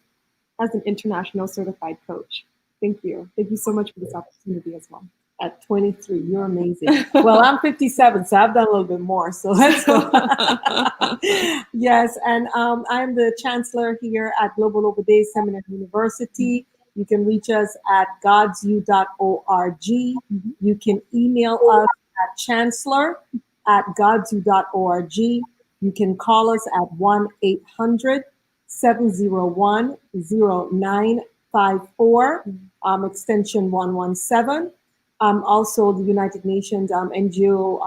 as an international certified coach. Thank you. Thank you so much for this opportunity as well. At 23, you're amazing. Well, I'm 57, so I've done a little bit more. So let's go. Yes, and I'm the Chancellor here at Global Oved Seminary University. You can reach us at godsu.org. You can email us at chancellor@godsu.org. You can call us at 1-800-701-0954, extension 117. Also, the United Nations NGO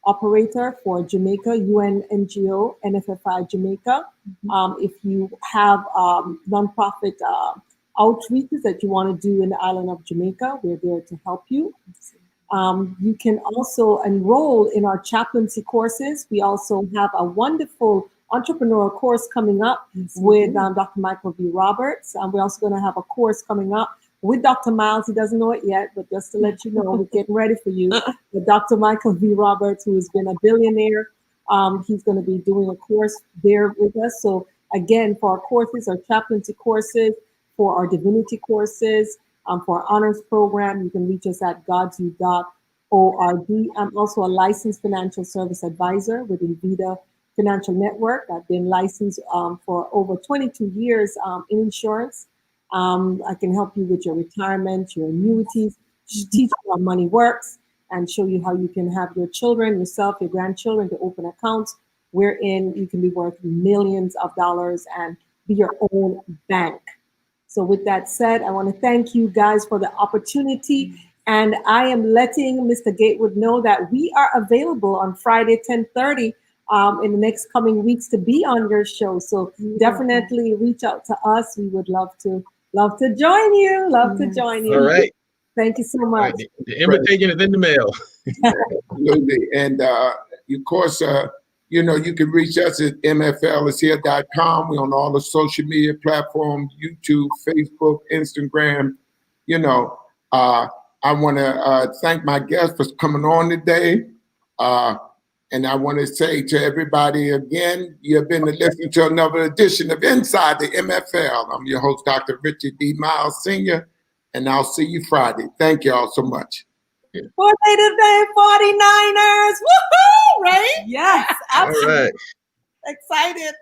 operator for Jamaica, UN NGO, NFFI Jamaica. If you have nonprofit outreaches that you want to do in the island of Jamaica, we're there to help you. You can also enroll in our chaplaincy courses. We also have a wonderful entrepreneurial course coming up with Dr. Michael V. Roberts. We're also going to have a course coming up with Dr. Myles. He doesn't know it yet, but just to let you know, we're getting ready for you. With Dr. Michael V. Roberts, who has been a billionaire, he's going to be doing a course there with us. So again, for our courses, our chaplaincy courses, for our divinity courses, for our honors program, you can reach us at godsu.org. I'm also a licensed financial service advisor with Invita Financial Network. I've been licensed for over 22 years in insurance. I can help you with your retirement, your annuities, teach you how money works, and show you how you can have your children, yourself, your grandchildren to open accounts wherein you can be worth millions of dollars and be your own bank. So with that said, I want to thank you guys for the opportunity. And I am letting Mr. Gatewood know that we are available on Friday, 10:30 in the next coming weeks to be on your show. So definitely reach out to us. We would love to join you. Love to join you. All right. Thank you so much. Right. The invitation is in the mail. Absolutely. And of course, you can reach us at mflishere.com. We're on all the social media platforms, YouTube, Facebook, Instagram. I want to thank my guests for coming on today. And I want to say to everybody again, you've been listening to another edition of Inside the MFL. I'm your host, Dr. Richard D. Myles Sr., and I'll see you Friday. Thank you all so much. For Native Day 49ers. Woohoo! Right? Yes, absolutely. All right. Excited.